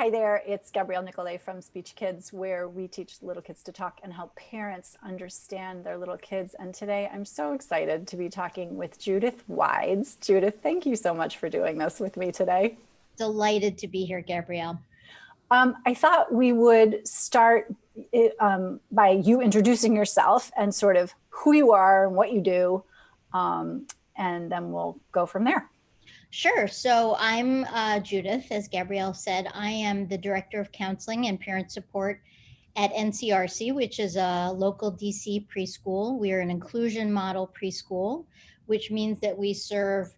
Hi there, it's Gabrielle Nicolay from Speech Kids, where we teach little kids to talk and help parents understand their little kids. And today I'm so excited to be talking with Judith Wides. Judith, thank you so much for doing this with me today. Delighted to be here, Gabrielle. I thought we would start by you introducing yourself and sort of who you are and what you do, and then we'll go from there. Sure. So I'm Judith, as Gabrielle said. I am the Director of Counseling and Parent Support at NCRC, which is a local DC preschool. We are an inclusion model preschool, which means that we serve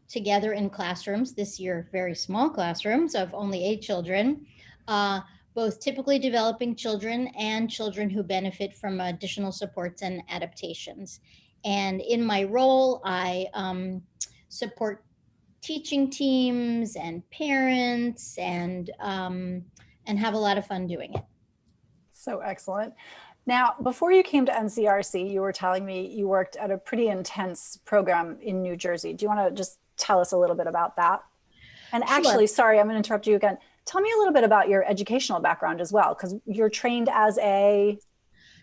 together in classrooms, this year very small classrooms of only 8 children, both typically developing children and children who benefit from additional supports and adaptations. And in my role, I support teaching teams and parents and have a lot of fun doing it. So excellent. Now, before you came to NCRC, you were telling me you worked at a pretty intense program in New Jersey. Do you want to just tell us a little bit about that? And actually, sorry, I'm going to interrupt you again. Tell me a little bit about your educational background as well, because you're trained as a...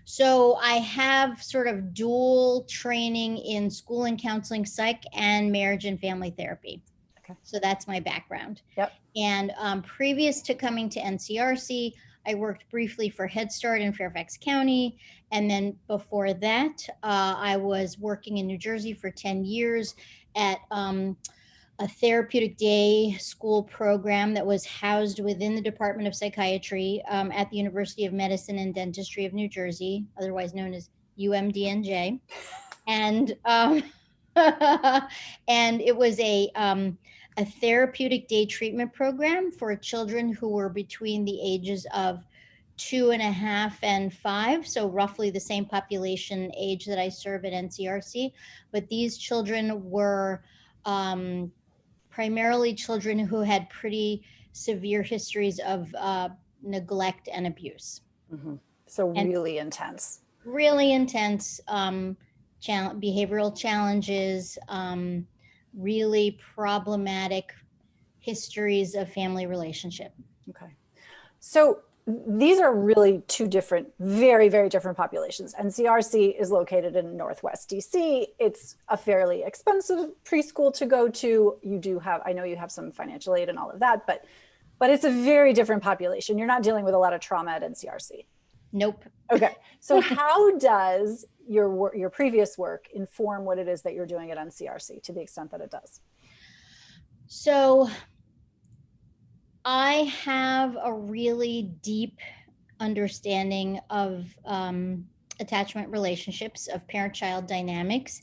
So I have sort of dual training in school and counseling psych and marriage and family therapy. Okay. So that's my background. Yep. And previous to coming to NCRC, I worked briefly for Head Start in Fairfax County. And then before that, I was working in New Jersey for 10 years at a therapeutic day school program that was housed within the Department of Psychiatry at the University of Medicine and Dentistry of New Jersey, otherwise known as UMDNJ. And and it was a therapeutic day treatment program for children who were between the ages of 2.5 and 5, so roughly the same population age that I serve at NCRC. But these children were primarily children who had pretty severe histories of neglect and abuse. Mm-hmm. So really intense. Really intense behavioral challenges, really problematic histories of family relationship. Okay. So these are really two different, very, very different populations. NCRC is located in Northwest DC. It's a fairly expensive preschool to go to. You do have, I know you have some financial aid and all of that, but it's a very different population. You're not dealing with a lot of trauma at NCRC. Nope. Okay. So how does your previous work inform what it is that you're doing at NCRC to the extent that it does? So I have a really deep understanding of attachment relationships, of parent-child dynamics,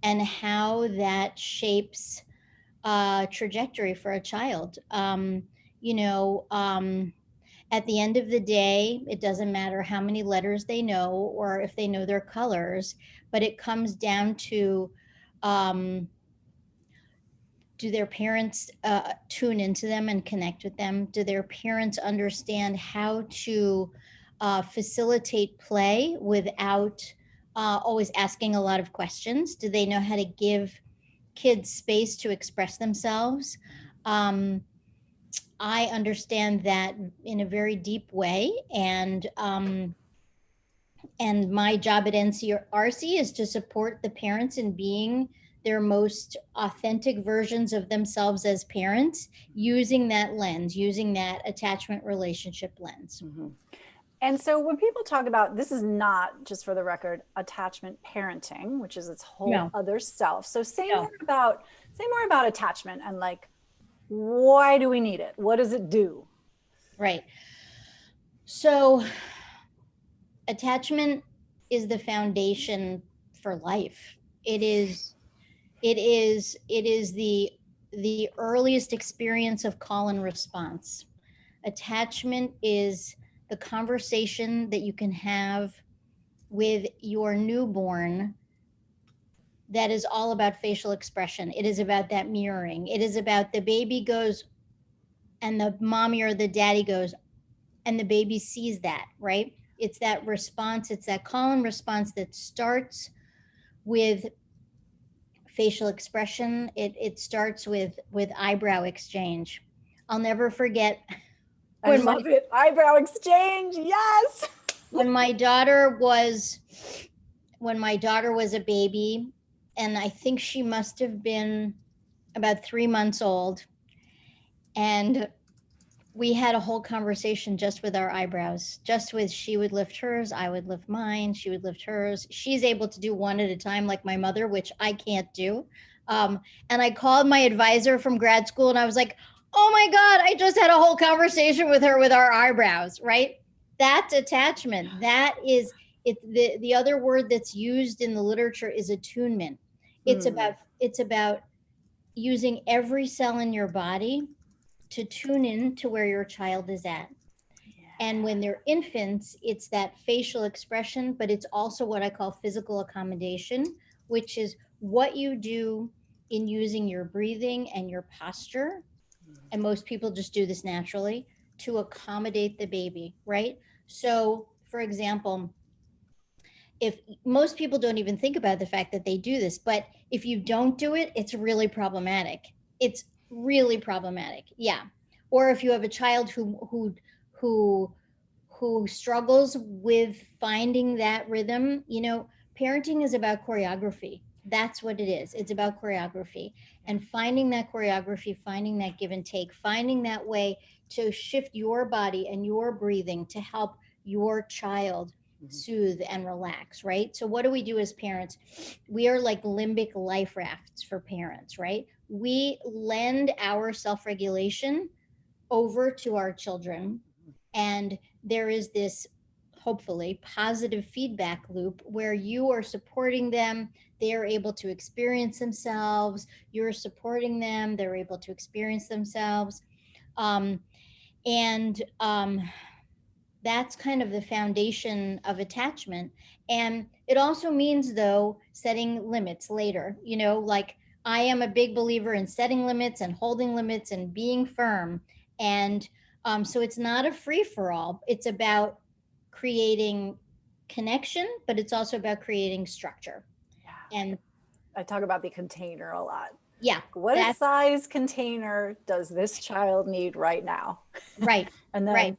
and how that shapes trajectory for a child. At the end of the day, it doesn't matter how many letters they know or if they know their colors, but it comes down to do their parents tune into them and connect with them? Do their parents understand how to facilitate play without always asking a lot of questions? Do they know how to give kids space to express themselves? I understand that in a very deep way, and my job at NCRC is to support the parents in being their most authentic versions of themselves as parents, using that lens, using that attachment relationship lens. Mm-hmm. And so when people talk about, this is not, just for the record, attachment parenting, which is its whole other self. So say more about attachment and like, why do we need it? What does it do? Right. So attachment is the foundation for life. It is the earliest experience of call and response. Attachment is the conversation that you can have with your newborn that is all about facial expression. It is about that mirroring. It is about the baby goes and the mommy or the daddy goes and the baby sees that, right? It's that response, it's that call and response that starts with facial expression. It starts with eyebrow exchange. I'll never forget I when love it. Eyebrow exchange. Yes. when my daughter was a baby, and I think she must have been about 3 months old, and we had a whole conversation just with our eyebrows, just with, she would lift hers, I would lift mine, she would lift hers. She's able to do one at a time like my mother, which I can't do. And I called my advisor from grad school and I was like, oh my God, I just had a whole conversation with her with our eyebrows, right? That's attachment. That is it. The other word that's used in the literature is attunement. It's about using every cell in your body to tune in to where your child is at. And when they're infants, it's that facial expression, but it's also what I call physical accommodation, which is what you do in using your breathing and your posture. And most people just do this naturally to accommodate the baby, right? So, for example, if most people don't even think about the fact that they do this, but if you don't do it, it's really problematic. It's really problematic. Yeah. Or if you have a child who struggles with finding that rhythm, parenting is about choreography. That's what it is. It's about choreography and finding that choreography, finding that give and take, finding that way to shift your body and your breathing to help your child soothe and relax, right? So what do we do as parents? We are like limbic life rafts for parents, right? We lend our self-regulation over to our children, and there is this hopefully positive feedback loop where you are supporting them, they are able to experience themselves, you're supporting them, they're able to experience themselves. And that's kind of the foundation of attachment. And it also means, though, setting limits later, like I am a big believer in setting limits and holding limits and being firm. And so it's not a free for all. It's about creating connection, but it's also about creating structure. Yeah. And I talk about the container a lot. yeah, What size container does this child need right now? Right. And then right.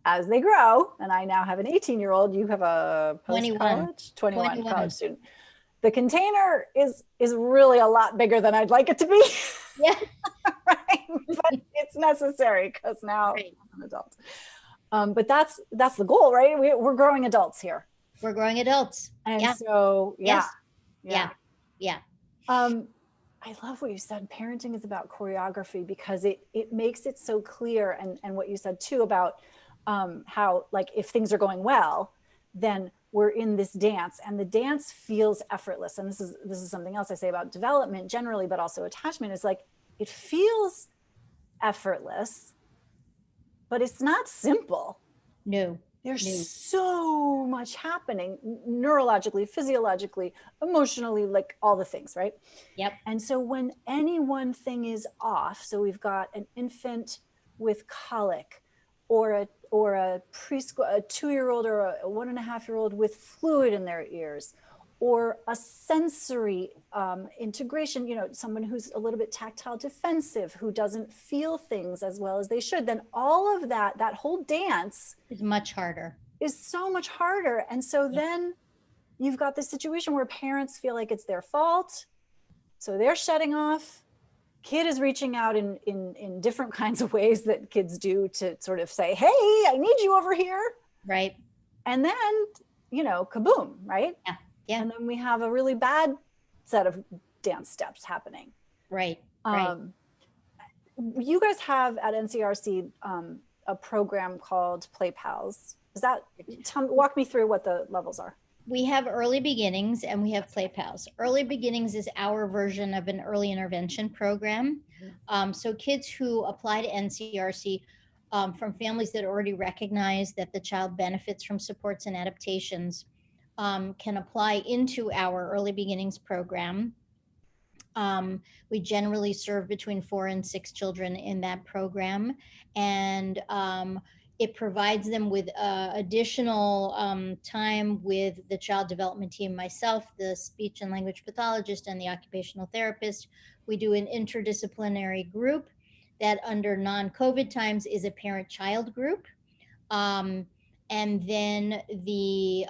as they grow, and I now have an 18-year-old, you have a post-college, 21 college student. The container is really a lot bigger than I'd like it to be. Yeah. Right? But it's necessary because now I'm an adult. But that's the goal, right? We're growing adults here. We're growing adults. And so, yeah. I love what you said. Parenting is about choreography because it makes it so clear. And what you said too about how, like, if things are going well, then we're in this dance and the dance feels effortless. And this is something else I say about development generally, but also attachment is like, it feels effortless, but it's not simple. No. There's so much happening neurologically, physiologically, emotionally, like all the things, right? Yep. And so when any one thing is off, so we've got an infant with colic or a preschool, a 2-year-old or a 1.5-year-old with fluid in their ears, or a sensory integration, someone who's a little bit tactile defensive, who doesn't feel things as well as they should, then all of that whole dance is much harder. Is so much harder. And so then you've got this situation where parents feel like it's their fault. So they're shutting off. Kid is reaching out in different kinds of ways that kids do to sort of say, hey, I need you over here. Right. And then, kaboom, right? Yeah. Yeah. And then we have a really bad set of dance steps happening. Right. You guys have at NCRC a program called Play Pals. Walk me through what the levels are. We have early beginnings and we have Play Pals. Early beginnings is our version of an early intervention program. So kids who apply to NCRC from families that already recognize that the child benefits from supports and adaptations can apply into our early beginnings program. We generally serve between 4 and 6 children in that program, and it provides them with additional time with the child development team, myself, the speech and language pathologist, and the occupational therapist. We do an interdisciplinary group that under non-COVID times is a parent-child group. And then the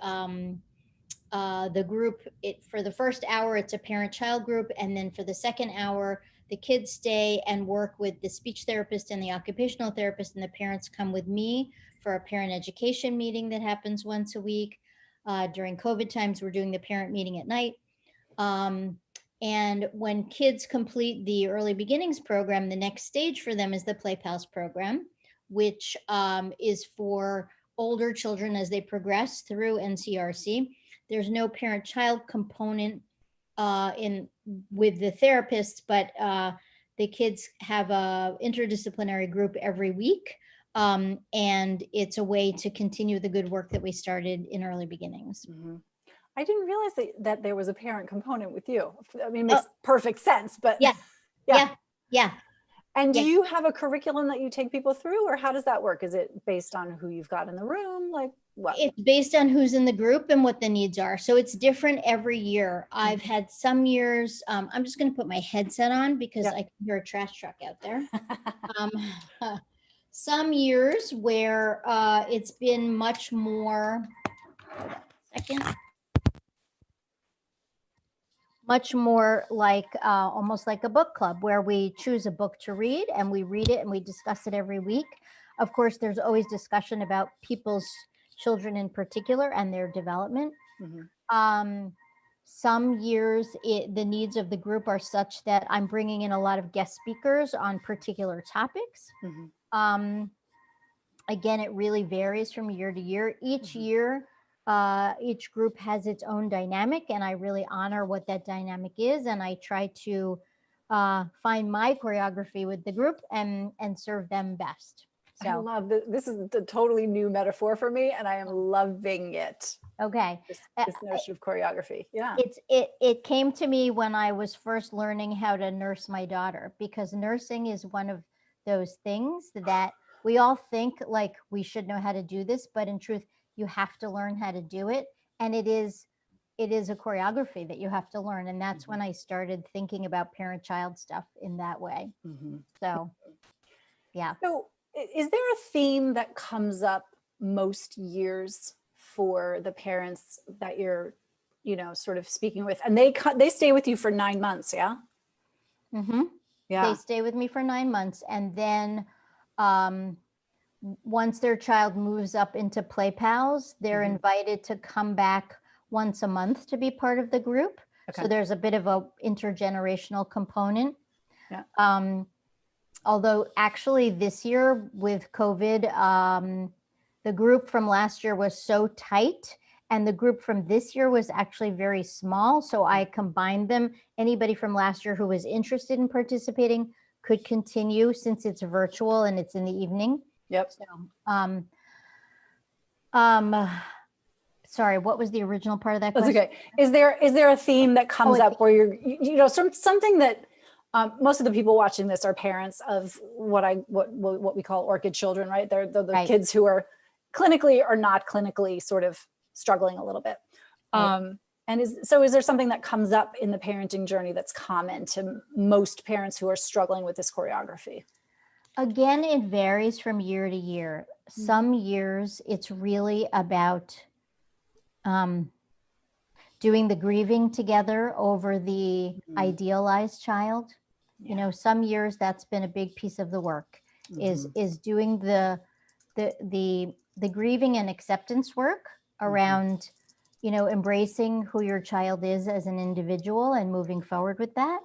group, for the first hour, it's a parent-child group. And then for the second hour, the kids stay and work with the speech therapist and the occupational therapist, and the parents come with me for a parent education meeting that happens once a week. During COVID times, we're doing the parent meeting at night. And when kids complete the early beginnings program, the next stage for them is the Play Pals program, which is for older children as they progress through NCRC. There's no parent-child component with the therapists, but the kids have a interdisciplinary group every week. And it's a way to continue the good work that we started in early beginnings. Mm-hmm. I didn't realize that there was a parent component with you. I mean, it makes perfect sense, but yeah. And do you have a curriculum that you take people through, or how does that work? Is it based on who you've got in the room? Like what? It's based on who's in the group and what the needs are. So it's different every year. I've had some years, I'm just going to put my headset on because I can hear a trash truck out there. Some years where it's been much more, much more like almost like a book club, where we choose a book to read and we read it and we discuss it every week. Of course, there's always discussion about people's children in particular and their development. Some years the needs of the group are such that I'm bringing in a lot of guest speakers on particular topics. Again, it really varies from year to year. Each year, each group has its own dynamic, and I really honor what that dynamic is. And I try to find my choreography with the group and serve them best. So I love this is a totally new metaphor for me, and I am loving it. Okay. This notion of choreography. Yeah. It came to me when I was first learning how to nurse my daughter, because nursing is one of those things that we all think like we should know how to do this, but in truth, you have to learn how to do it. And it is a choreography that you have to learn. And that's when I started thinking about parent-child stuff in that way. So, yeah. So is there a theme that comes up most years for the parents that you're, sort of speaking with, and they stay with you for 9 months? Yeah. Yeah. They stay with me for 9 months. And then, once their child moves up into Play Pals, they're invited to come back once a month to be part of the group. Okay. So there's a bit of a intergenerational component. Yeah. Although actually this year with COVID, the group from last year was so tight, and the group from this year was actually very small. So I combined them. Anybody from last year who was interested in participating could continue, since it's virtual and it's in the evening. Yep. So, sorry, what was the original part of that question? That's okay. Is there a theme that comes up where you're, something that most of the people watching this are parents of what we call orchid children, right? They're the right. Kids who are clinically or not clinically sort of struggling a little bit. Right. And is there something that comes up in the parenting journey that's common to most parents who are struggling with this choreography? Again, it varies from year to year. Some years it's really about doing the grieving together over the idealized child. Yeah. Some years that's been a big piece of the work, is doing the grieving and acceptance work around, embracing who your child is as an individual and moving forward with that.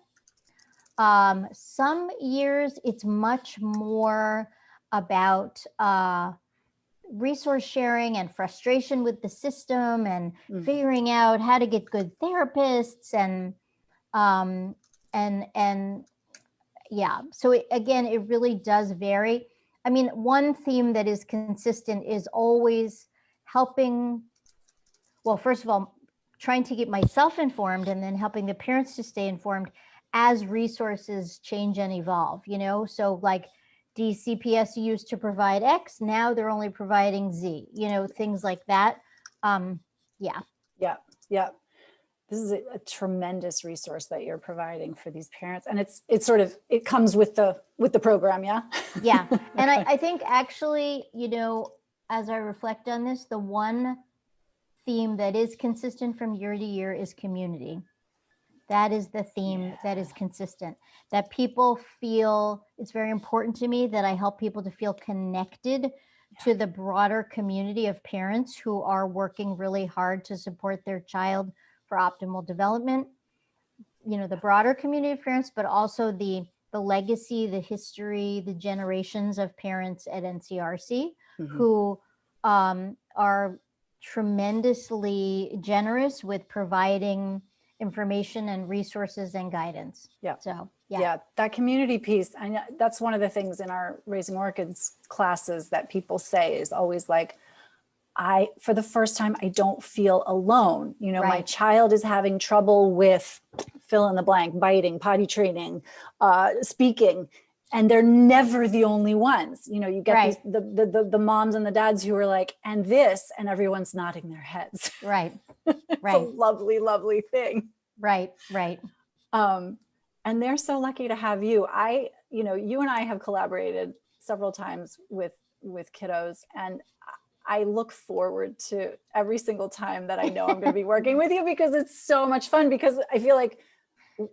Some years it's much more about resource sharing and frustration with the system and figuring out how to get good therapists and yeah. So again, it really does vary. I mean, one theme that is consistent is always helping, well, first of all, trying to get myself informed, and then helping the parents to stay informed as resources change and evolve, so like DCPS used to provide X, now they're only providing Z, things like that. Yeah. Yeah. Yeah. this is a tremendous resource that you're providing for these parents. And it comes with the program. Yeah. Yeah. And Okay. I think actually, as I reflect on this, the one theme that is consistent from year to year is community. That is the theme that is consistent, that people feel. It's very important to me that I help people to feel connected to the broader community of parents who are working really hard to support their child for optimal development. The broader community of parents, but also the legacy, the history, the generations of parents at NCRC who are tremendously generous with providing information and resources and guidance. Yeah. So yeah, that community piece. I know that's one of the things in our Raising Orchids classes that people say is always like, for the first time, I don't feel alone. My Right. child is having trouble with fill in the blank, biting, potty training, speaking, and they're never the only ones. You get Right. the moms and the dads who are like, and this, and everyone's nodding their heads. Right. It's Right. a lovely, lovely thing. Right. Right. And they're so lucky to have you. You and I have collaborated several times with kiddos, and I look forward to every single time that I know I'm going to be working with you, because it's so much fun, because I feel like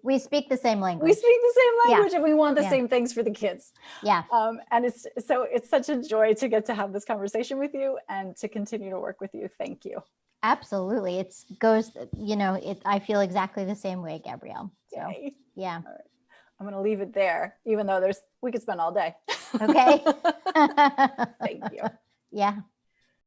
we speak the same language. We speak the same language, Yeah. and we want the Yeah. same things for the kids. Yeah. And it's such a joy to get to have this conversation with you and to continue to work with you. Thank you. Absolutely. I feel exactly the same way, Gabrielle. So, Yay. yeah. All right. I'm going to leave it there, even though we could spend all day. Okay. Thank you. Yeah.